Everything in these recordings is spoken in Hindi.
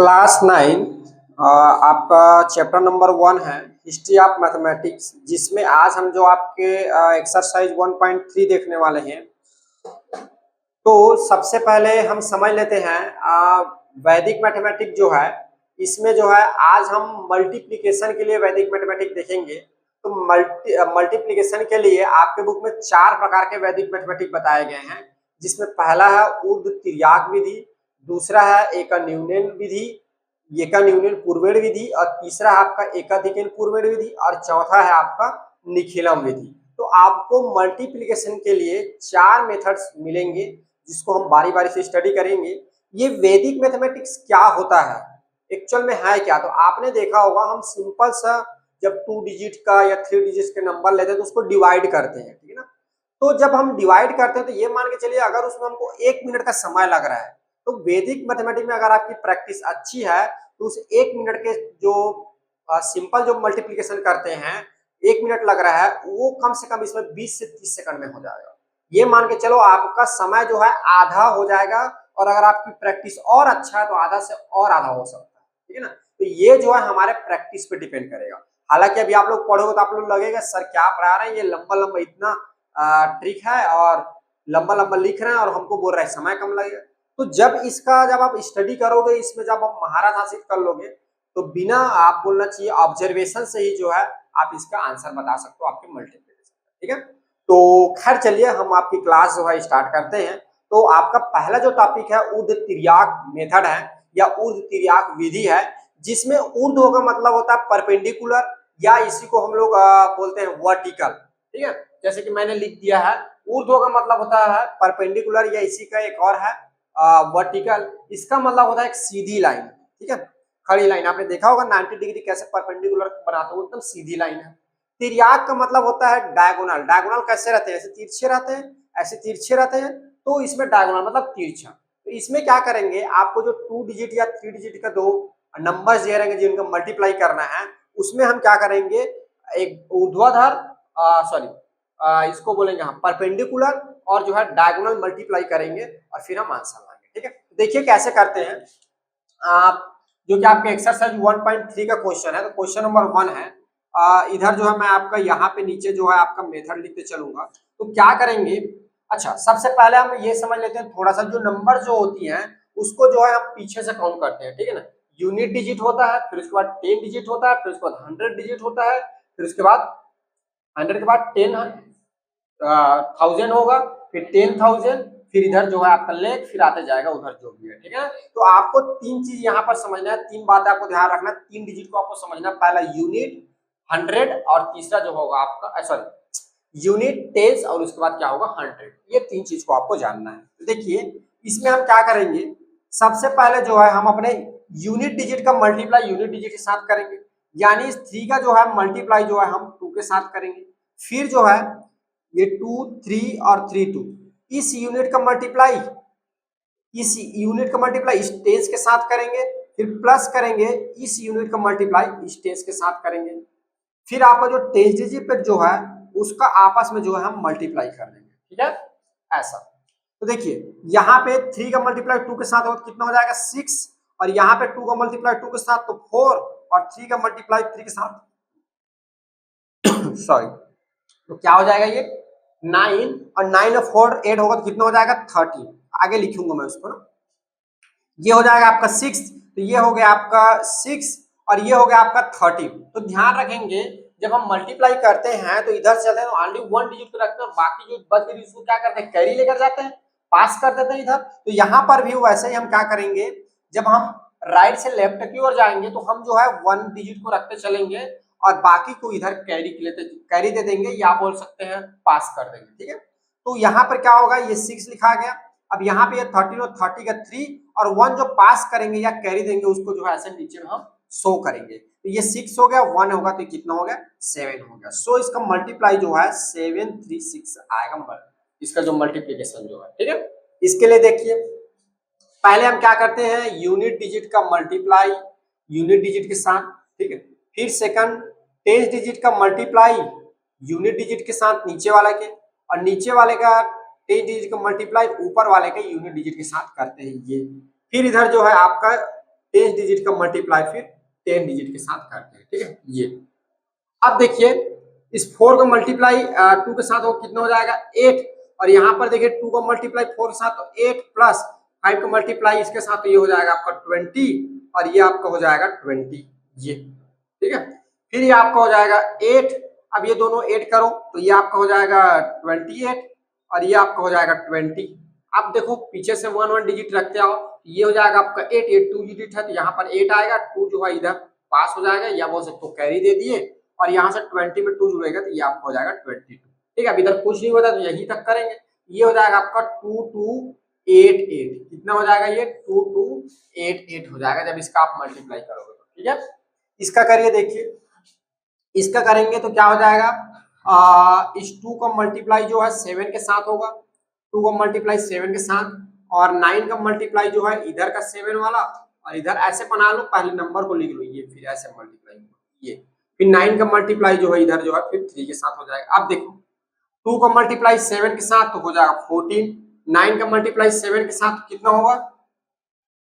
क्लास 9 आपका चैप्टर नंबर 1 है हिस्ट्री ऑफ मैथमेटिक्स, जिसमें आज हम जो आपके एक्सरसाइज 1.3 देखने वाले हैं। तो सबसे पहले हम समझ लेते हैं वैदिक मैथमेटिक्स जो है, इसमें जो है आज हम मल्टीप्लिकेशन के लिए वैदिक मैथमेटिक्स देखेंगे। तो मल्टीप्लिकेशन के लिए आपके बुक में 4 प्रकार के वैदिक मैथमेटिक्स बताए गए हैं, जिसमें पहला है ऊर्ध्व तिर्यक विधि, दूसरा है एकन्यूनन विधि, एकन्यूनन पूर्वेण विधि, और तीसरा है आपका एकाधिकन पूर्वेण विधि, और चौथा है आपका निखिलम विधि। तो आपको मल्टीप्लिकेशन के लिए 4 मेथड्स मिलेंगे, जिसको हम बारी बारी से स्टडी करेंगे। ये वैदिक मैथमेटिक्स क्या होता है, एक्चुअल में है क्या? तो आपने देखा होगा हम सिंपल सा जब 2 डिजिट का या 3 डिजिट के नंबर लेते हैं तो उसको डिवाइड करते हैं, ठीक है ना। तो जब हम डिवाइड करते हैं तो ये मान के चलिए अगर उसमें हमको 1 मिनट का समय लग रहा है, तो वैदिक मैथमेटिक्स में अगर आपकी प्रैक्टिस अच्छी है तो उस 1 मिनट के जो सिंपल जो मल्टीप्लिकेशन करते हैं 1 मिनट लग रहा है, वो कम से कम इसमें 20 से 30 सेकंड में हो जाएगा। ये मान के चलो आपका समय जो है आधा हो जाएगा, और अगर आपकी प्रैक्टिस और अच्छा है तो आधा से और आधा हो सकता है, ठीक है ना। तो ये जो है हमारे प्रैक्टिस पे डिपेंड करेगा। हालांकि अभी आप लोग पढ़ोगे तो आप लोग लगेगा सर क्या पढ़ा रहे हैं, ये लंबा लंबा इतना ट्रिक है और लंबा लंबा लिख रहे हैं और हमको बोल रहे हैं समय कम लगेगा। तो जब आप स्टडी करोगे, इसमें जब आप महारत हासिल कर लोगे, तो बिना आप बोलना चाहिए ऑब्जर्वेशन से ही जो है आप इसका आंसर बता सकते हो आपके मल्टीप्लिकेशन, ठीक है। तो खैर चलिए हम आपकी क्लास जो है स्टार्ट करते हैं। तो आपका पहला जो टॉपिक है ऊर्ध्व तिर्यक मेथड है या ऊर्ध्व तिर्यक विधि है, जिसमें ऊर्ध्व का मतलब होता है परपेंडिकुलर, या इसी को हम लोग बोलते हैं वर्टिकल, ठीक है। जैसे कि मैंने लिख दिया है, ऊर्ध्व का मतलब होता है परपेंडिकुलर, या इसी का एक और है वर्टिकल। इसका मतलब होता है एक सीधी लाइन, ठीक है, खड़ी लाइन। आपने देखा होगा 90 डिग्री कैसे परपेंडिकुलर बनाते हो, एकदम सीधी लाइन है। तिर्यक का मतलब होता है डायगोनल। डायगोनल कैसे रहते हैं? ऐसे तिरछे रहते हैं, ऐसे तिरछे रहते हैं, तो इसमें डायगोनल मतलब तिरछा। तो इसमें क्या करेंगे, आपको जो 2 डिजिट या 3 डिजिट का दो नंबर्स दे रहेंगे जिनका मल्टीप्लाई करना है, उसमें हम क्या करेंगे, एक ऊर्ध्वाधर इसको बोलेंगे हम परपेंडिकुलर, और जो है डायगोनल मल्टीप्लाई करेंगे और फिर हम आंसर लाएंगे, ठीक है। देखिए कैसे करते हैं आप, जो कि आपके एक्सरसाइज 1.3 का क्वेश्चन है। तो क्वेश्चन नंबर 1 है, इधर जो है मैं आपका यहाँ पे नीचे जो है आपका मेथड लिखते चलूंगा। तो क्या करेंगे, अच्छा सबसे पहले हम ये समझ लेते हैं थोड़ा सा, जो नंबर जो होती है उसको जो है हम पीछे से काउंट करते हैं, ठीक है ना। यूनिट डिजिट होता है, फिर उसके बाद 10 डिजिट होता है, फिर उसके बाद 100 डिजिट होता है, फिर उसके बाद 100 के बाद 10,000 होगा, फिर 10,000, फिर इधर जो है आपका लेख, फिर आते जाएगा उधर जो भी है, ठीक है। तो आपको 3 चीज यहाँ पर समझना है, 3 बातें आपको ध्यान रखना है, 3 डिजिट को आपको समझना है। पहला यूनिट, 100, और तीसरा जो होगा आपका सॉरी यूनिट, टेंस, और उसके बाद क्या होगा 100। ये 3 चीज को आपको जानना है। तो देखिए इसमें हम क्या करेंगे, सबसे पहले जो है हम अपने यूनिट डिजिट का मल्टीप्लाई यूनिट डिजिट के साथ करेंगे, यानी इस 3 का जो है मल्टीप्लाई जो है हम 2 के साथ करेंगे। फिर जो है ये 2, 3 और 3, 2, इस यूनिट का मल्टीप्लाई इस टेंस के साथ करेंगे, फिर प्लस करेंगे इस यूनिट का मल्टीप्लाई इस टेंस के साथ करेंगे, फिर आपका जो टेंस डिजिट पे जो है उसका आपस में जो है हम मल्टीप्लाई कर देंगे, ठीक है, ऐसा। तो देखिए यहाँ पे 3 का मल्टीप्लाई 2 के साथ हो तो कितना हो जाएगा 6, और यहाँ पे 2 का मल्टीप्लाई 2 के साथ तो 4, और 3 का मल्टीप्लाई 3 के साथ सॉरी, तो क्या हो जाएगा ये 9, और 9 और 4 8 होगा तो कितना हो जाएगा 30। आगे लिखूंगा मैं उसको ना, ये हो जाएगा आपका 6, तो ये हो गया आपका 6, और ये हो गया आपका 30। तो ध्यान रखेंगे जब हम मल्टीप्लाई करते हैं तो इधर से चलते हैं तो ऑनली 1 डिजिट को रखते हैं, बाकी जो बच गई उसको क्या करते हैं, कैरी लेकर जाते हैं, पास कर देते हैं इधर। तो यहाँ पर भी वैसे ही हम क्या करेंगे, जब हम राइट से लेफ्ट की ओर जाएंगे तो हम जो है 1 डिजिट को रखते चलेंगे, और बाकी को इधर कैरी दे देंगे, या बोल सकते हैं पास कर देंगे, ठीक है। तो यहाँ पर क्या होगा, ये 6 लिखा गया, अब यहाँ पे ये 13 और 30 का 3, और 1 जो पास करेंगे या कैरी देंगे उसको जो है ऐसे नीचे में हम शो करेंगे। तो ये 6 हो गया, 1 होगा तो कितना हो गया 7 हो गया। सो इसका मल्टीप्लाई जो है 736 आएगा, इसका जो मल्टीप्लीकेशन जो है, ठीक है। इसके लिए देखिए पहले हम क्या करते हैं, यूनिट डिजिट का मल्टीप्लाई यूनिट डिजिट के साथ, ठीक है। फिर सेकंड टेंस डिजिट का मल्टीप्लाई यूनिट डिजिट के साथ नीचे वाले के, और नीचे वाले का टेंस डिजिट का मल्टीप्लाई ऊपर वाले के यूनिट डिजिट के साथ करते हैं ये। फिर इधर जो है आपका 10 डिजिट का मल्टीप्लाई फिर 10 डिजिट के साथ करते हैं, ठीक है। ये अब देखिए इस 4 का मल्टीप्लाई 2 के साथ हो कितना हो जाएगा 8, और यहाँ पर देखिए 2 का मल्टीप्लाई 4 के साथ तो 8 प्लस 5 का मल्टीप्लाई इसके साथ तो ये हो जाएगा आपका 20, और ये आपका हो जाएगा 20, ये ठीक है। फिर ये आपका हो जाएगा 8, अब ये दोनों ऐड करो तो ये आपका हो जाएगा 28, और ये आपका हो जाएगा 20। अब देखो पीछे से 1 डिजिट रखते आओ, ये हो जाएगा आपका 8, ये 2 डिजिट है तो यहाँ पर 8 आएगा, 2 जो है इधर पास हो जाएगा, या बोल सकते हो कैरी दे दिए, और यहाँ से 20 में 2 जुड़ेगा तो ये आपका हो जाएगा 22, ठीक है। अब इधर कुछ नहीं होता तो यही तक करेंगे, ये हो जाएगा आपका 2288, कितना हो जाएगा ये 2288 हो जाएगा जब इसका आप मल्टीप्लाई करोगे तो, ठीक है। इसका करिए देखिए, इसका करेंगे तो क्या हो जाएगा, इस 2 का मल्टीप्लाई जो है 7 के साथ होगा, 2 का मल्टीप्लाई 7 के साथ, और 9 का मल्टीप्लाई जो है इधर का 7 वाला, और इधर ऐसे बना लो, पहले नंबर को लिख लो ये, फिर ऐसे मल्टीप्लाई ये, फिर 9 का मल्टीप्लाई जो है इधर जो है फिर 3 के साथ हो जाएगा। अब देखो 2 का मल्टीप्लाई 7 के साथ तो हो जाएगा 14, 9 का मल्टीप्लाई 7 के साथ कितना होगा,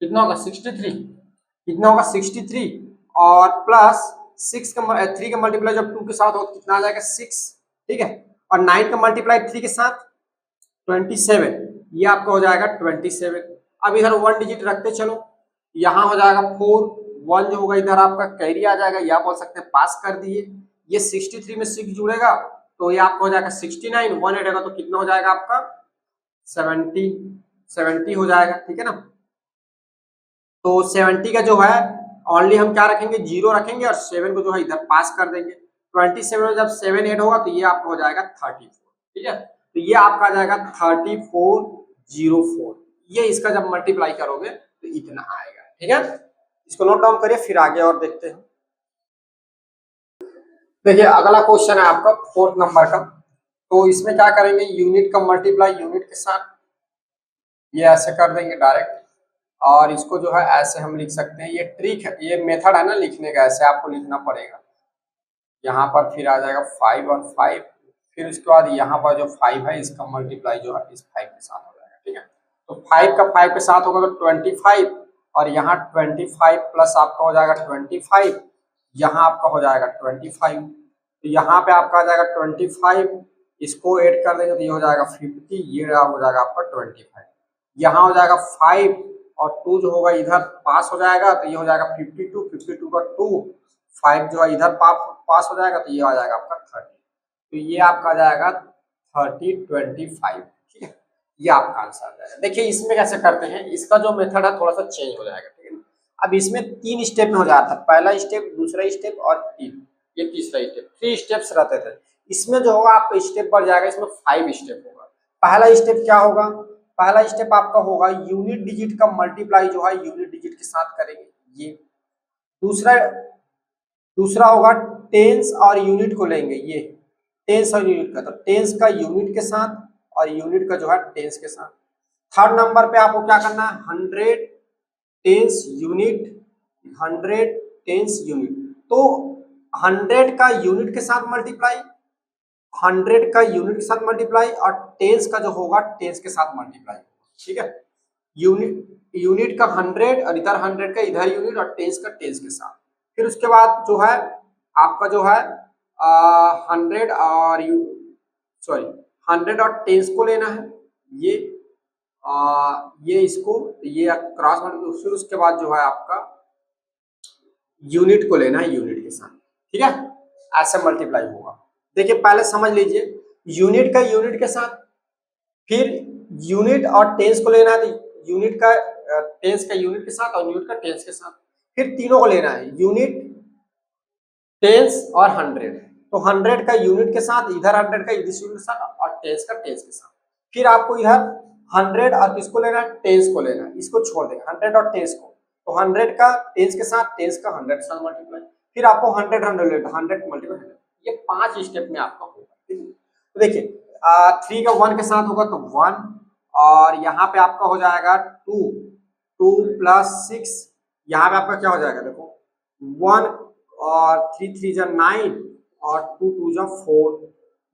63, कितना होगा 63, और प्लस 3 का मल्टीप्लाई जब 2 के साथ हो तो कितना आ जाएगा 6, ठीक है। और 9 का मल्टीप्लाई 3 के साथ 27, ये आपका हो जाएगा 27। अब इधर 1 डिजिट रखते चलो, यहाँ हो जाएगा 4, 1 जो होगा इधर आपका कैरी आ जाएगा, या बोल सकते हैं पास कर दिए, ये 63 में 6 जुड़ेगा तो ये आपका हो जाएगा 69, 1 ऐड होगा तो कितना हो जाएगा आपका 70 हो जाएगा, ठीक है ना। तो 70 का जो है ओनली हम क्या रखेंगे, 0 रखेंगे, और 7 को जो है इधर पास कर देंगे। 27 में जब 7 ऐड होगा तो ये आपका हो जाएगा 34, ठीक है। तो ये आपका आ जाएगा 3404, ये इसका जब मल्टीप्लाई करोगे तो इतना आएगा, ठीक है। इसको नोट डाउन करिए, फिर आगे और देखते हैं। देखिए अगला क्वेश्चन है आपका 4th नंबर का, तो इसमें क्या करेंगे, यूनिट का मल्टीप्लाई यूनिट के साथ, ये ऐसे कर देंगे डायरेक्ट, और इसको जो है ऐसे हम लिख सकते हैं, ये ट्रिक है, ये मेथड है ना लिखने का, ऐसे आपको लिखना पड़ेगा। यहाँ पर फिर आ जाएगा 5 और 5, फिर उसके बाद यहाँ पर जो 5 है इसका मल्टीप्लाई जो है इस 5 के साथ हो जाएगा, ठीक है। तो 5 का 5 के साथ होगा तो 25, और यहाँ 25 प्लस आपका हो जाएगा 25, यहाँ आपका हो जाएगा 25, तो यहाँ पे आपका आ जाएगा 25, इसको ऐड कर देंगे तो ये हो जाएगा 50, ये हो जाएगा आपका 25, यहाँ हो जाएगा 5 और 2 जो होगा इधर पास हो जाएगा तो ये हो जाएगा 52, 52 का 2, 5 जो है इधर पास हो जाएगा तो ये आ जाएगा आपका 30, तो ये आपका आ जाएगा 3025, ठीक है। ये आपका आंसर आ जाएगा। देखिए इसमें कैसे करते हैं, इसका जो मेथड है थोड़ा सा चेंज हो जाएगा, ठीक है। अब इसमें 3 स्टेप में हो जाता है, पहला स्टेप, दूसरा स्टेप और 3, ये तीसरा स्टेप, 3 स्टेप्स रहते थे। इसमें जो होगा आपका स्टेप बढ़ जाएगा, इसमें 5 स्टेप होगा। पहला स्टेप क्या होगा, पहला स्टेप आपका होगा यूनिट डिजिट का मल्टीप्लाई जो है यूनिट डिजिट के साथ करेंगे, ये। दूसरा होगा टेंस और यूनिट को लेंगे, ये टेंस और यूनिट का, तो टेंस का यूनिट के साथ और यूनिट का जो है टेंस के साथ। थर्ड नंबर पे आपको क्या करना है, 100 टेंस यूनिट, 100 टेंस यूनिट, तो 100 का यूनिट के साथ मल्टीप्लाई, 100 का यूनिट के साथ मल्टीप्लाई, और टेंस का जो होगा टेंस के साथ मल्टीप्लाई, ठीक है। यूनिट का 100 और इधर 100 का इधर यूनिट, और टेंस का टेंस के साथ। फिर उसके बाद जो है आपका जो है 100 और 100 और टेंस को लेना है, ये इसको ये क्रॉस, फिर उसके बाद जो है आपका यूनिट को लेना है यूनिट के साथ, ठीक है। ऐसे मल्टीप्लाई होगा। देखिए पहले समझ लीजिए, यूनिट का यूनिट के साथ, फिर यूनिट और टेंस को लेना है, तो यूनिट का टेंस का यूनिट के साथ और यूनिट का टेंस के साथ, फिर तीनों को लेना है, यूनिट, टेंस और 100, तो 100 का यूनिट के साथ, इधर 100 का इधर यूनिट के साथ, और टेंस का टेंस के साथ। फिर आपको इधर 100 और किसको लेना है, टेंस को लेना है, इसको छोड़ देंगे 100 और टेंस को, तो 100 का टेंस के साथ, टेंस का 100 के साथ मल्टीप्लाई, फिर आपको 100 मल्टीप्लाई, ये 5 स्टेप में आपका होगा, ठीक है। तो देखिए 3 का 1 के साथ होगा तो 1, और यहाँ पे आपका हो जाएगा 2 प्लस 6, यहाँ पे आपका क्या हो जाएगा, देखो 1 और 3 3 जा 9 और 2 2 जा 4,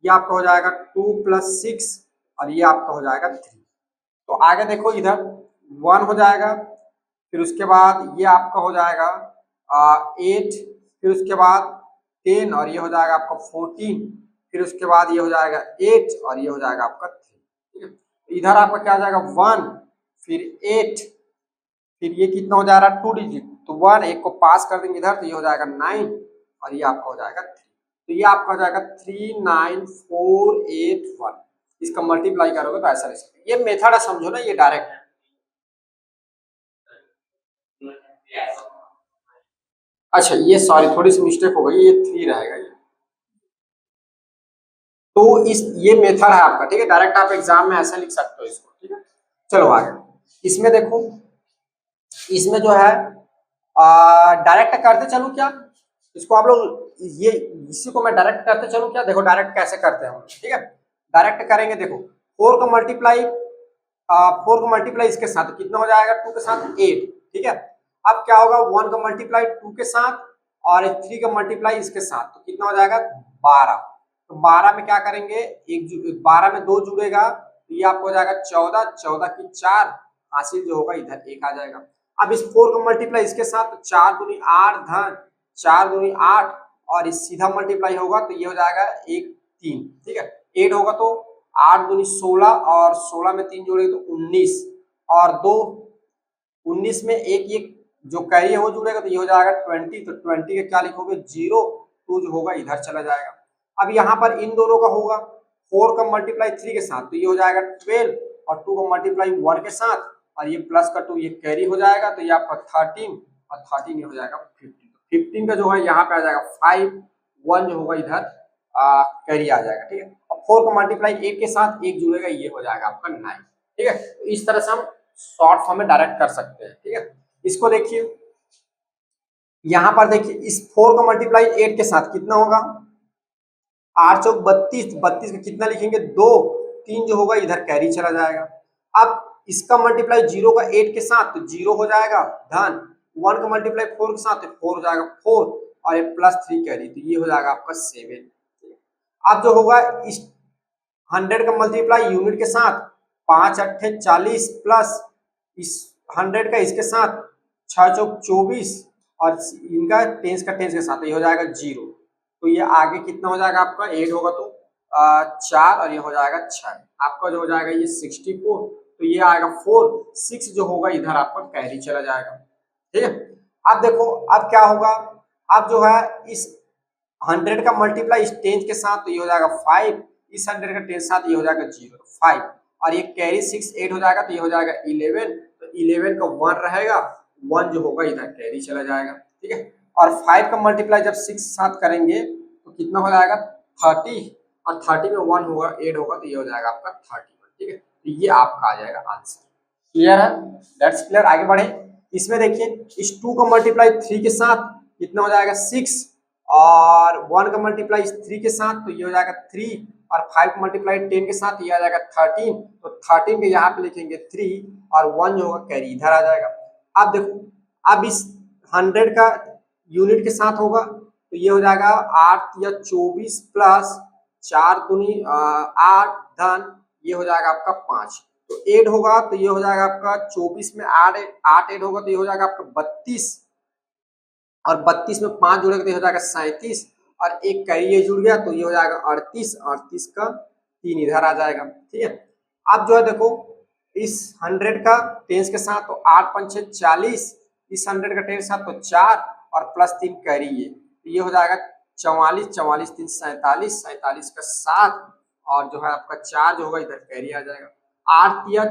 ये आपका हो जाएगा 2 प्लस 6, और ये आपका हो जाएगा 3। तो आगे देखो इधर 1 हो जाएगा, फिर उसके बाद ये आपका हो जाएगा 8, फिर उसके बाद 10 और ये हो जाएगा आपका 14, फिर उसके बाद ये हो जाएगा 8 और ये हो जाएगा आपका 3। ठीक है, इधर आपका क्या आ जाएगा 1, फिर 8, फिर ये कितना हो जा रहा है 2 डिजिट, तो 1 एक को पास कर देंगे इधर तो ये हो जाएगा 9 और ये आपका हो जाएगा 3। तो ये आपका हो जाएगा 39481। इसका मल्टीप्लाई करोगे तो ऐसा रह सकता है। ये मेथड है, समझो ना, ये डायरेक्ट है। अच्छा ये सॉरी थोड़ी सी मिस्टेक हो गई, ये 3 रहेगा ये। तो इस ये मेथड है आपका, ठीक है, डायरेक्ट आप एग्जाम में ऐसा लिख सकते हो इसको। ठीक है, चलो आगे। इसमें देखो, इसमें जो है डायरेक्ट करते चलो क्या, इसको आप लोग ये इसी को मैं डायरेक्ट करते चलूं क्या, देखो डायरेक्ट कैसे करते हैं हम। ठीक है, डायरेक्ट करेंगे, देखो 4 को मल्टीप्लाई 4 को मल्टीप्लाई इसके साथ कितना हो जाएगा 2 के साथ 8। ठीक है, अब क्या होगा 1 का मल्टीप्लाई 2 के साथ और 3 का मल्टीप्लाई इसके साथ तो कितना हो जाएगा 12। तो 12 में क्या करेंगे, एक 12 में 2 जुड़ेगा तो ये आपको हो जाएगा 14, 14 की 4 हासिल जो होगा इधर 1 आ जाएगा। अब इस 4 को मल्टीप्लाई इसके साथ तो 4 दूनी 8 धन 4 दूनी 8 और इस सीधा मल्टीप्लाई होगा तो ये हो जाएगा 1 3। ठीक है, 8 होगा तो 8 दूनी 16 और 16 में 3 जोड़ेंगे तो 19 और 2 19 में एक जो कैरी है वो जुड़ेगा तो ये हो जाएगा 20। तो 20 के क्या लिखोगे 0, 2 जो होगा इधर चला जाएगा। अब यहाँ पर इन दोनों का होगा 4 का मल्टीप्लाई 3 के साथ तो ये हो जाएगा 12 और 2 का मल्टीप्लाई 1 के साथ और ये प्लस का 2 ये कैरी हो जाएगा तो ये आपका 13 और 13 ये हो जाएगा 15। 15 का जो है यहाँ पे आ जाएगा 5, 1 जो होगा इधर कैरी आ जाएगा। ठीक है, और 4 का मल्टीप्लाई 8 के साथ 1 जुड़ेगा ये हो जाएगा आपका 9। ठीक है, तो इस तरह से हम शॉर्ट फॉर्म में डायरेक्ट कर सकते हैं। ठीक है, इसको देखिए, यहां पर देखिए इस 4 का मल्टीप्लाई 8 के साथ कितना होगा 8 चौक 32, 32 का कितना लिखेंगे 2, 3 जो होगा इधर कैरी चला जाएगा। अब इसका मल्टीप्लाई 0 का 8 के साथ तो 0 हो जाएगा धन, 1 का मल्टीप्लाई 4 के साथ तो 4 हो जाएगा 4 और ये प्लस 3 कैरी तो ये हो जाएगा आपका 7। अब जो होगा इस 100 का मल्टीप्लाई यूनिट के साथ 5 अट्ठे 40 प्लस इस 100 का इसके साथ 6 चौक 24 और इनका टेंस का टेंस के साथ ये हो जाएगा 0। तो ये आगे कितना हो जाएगा आपका 8 होगा तो 4 और ये हो जाएगा 6, आपका जो हो जाएगा ये 64। तो ये आएगा 4, 6 जो होगा इधर आपका कैरी चला जाएगा। ठीक है, अब देखो अब क्या होगा, अब जो है इस 100 का मल्टीप्लाई इस 10 के साथ तो ये हो जाएगा 5, इस 100 का 10 साथ ये हो जाएगा 0 5 और ये कैरी 6 8 हो जाएगा तो ये हो जाएगा 11। तो 11 का 1 रहेगा, 1 जो होगा इधर कैरी चला जाएगा। ठीक है, और 5 का मल्टीप्लाई जब 6 साथ करेंगे तो कितना हो जाएगा 30 और 30 में 1 होगा 8 होगा तो ये हो जाएगा आपका 31। ठीक है, तो ये आपका आ जाएगा आंसर। क्लियर है, दैट्स क्लियर। आगे बढ़े, इसमें देखिए इस 2 का मल्टीप्लाई 3 के साथ कितना हो जाएगा 6 और 1 का मल्टीप्लाई 3 के साथ तो ये हो जाएगा 3 और 5 का मल्टीप्लाई 10 के साथ ये आ जाएगा 13। तो 13 के यहाँ पे लिखेंगे 3 और 1 जो होगा कैरी इधर आ जाएगा। अब देखो अब इस 100 का यूनिट के साथ होगा तो ये हो जाएगा 8 या 24 प्लस 4 दूनी 8 धन ये हो जाएगा आपका 5। तो 8 होगा तो ये हो जाएगा आपका 24 में 8 8 होगा तो ये हो जाएगा आपका 32 और 32 में 5 जुड़ेगा तो ये हो जाएगा 37 और एक कैरी ये जुड़ गया तो ये हो जाएगा 38, 38 का 3 इधर आ जाएगा। ठीक है, अब जो है देखो इस 100 का 10 के साथ तो 8 पंचे 40, इस 100 का 10 के साथ तो 4 और प्लस 3 कैरी ये हो जाएगा 44, 44 3 47, 47 का 7 और जो है आपका 4 जो होगा इधर कैरी आ जाएगा। 8 या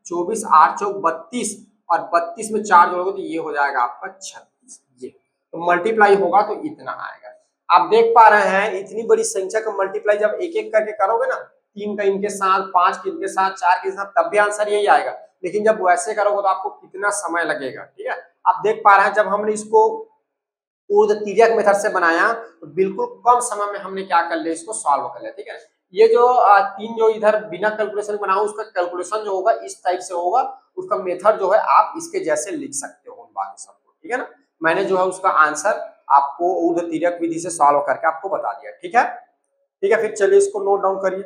24, 8 चौक 32 और 32 में 4 जोड़ोगे तो ये हो जाएगा आपका 36। ये तो मल्टीप्लाई होगा तो इतना आएगा। आप देख पा रहे हैं इतनी बड़ी संख्या का मल्टीप्लाई जब एक एक करके करोगे ना, 3 का इनके साथ, 5 के इनके साथ, 4 के साथ, तब भी आंसर यही आएगा। लेकिन जब वैसे करोगे तो आपको कितना समय लगेगा। ठीक है, आप देख पा रहे हैं जब हमने इसको ऊर्ध्व तिर्यक मेथड से बनाया तो बिल्कुल कम समय में हमने क्या कर लिया, इसको सॉल्व कर लिया। ठीक है, ये जो 3 जो इधर बिना कैलकुलेशन बनाओ उसका कैलकुलेशन जो होगा इस टाइप से होगा, उसका मेथड जो है आप इसके जैसे लिख सकते हो बाकी सबको। ठीक है ना, मैंने जो है उसका आंसर आपको ऊर्ध्व तिर्यक विधि से सॉल्व करके आपको बता दिया। ठीक है, ठीक है, फिर चलिए इसको नोट डाउन करिए।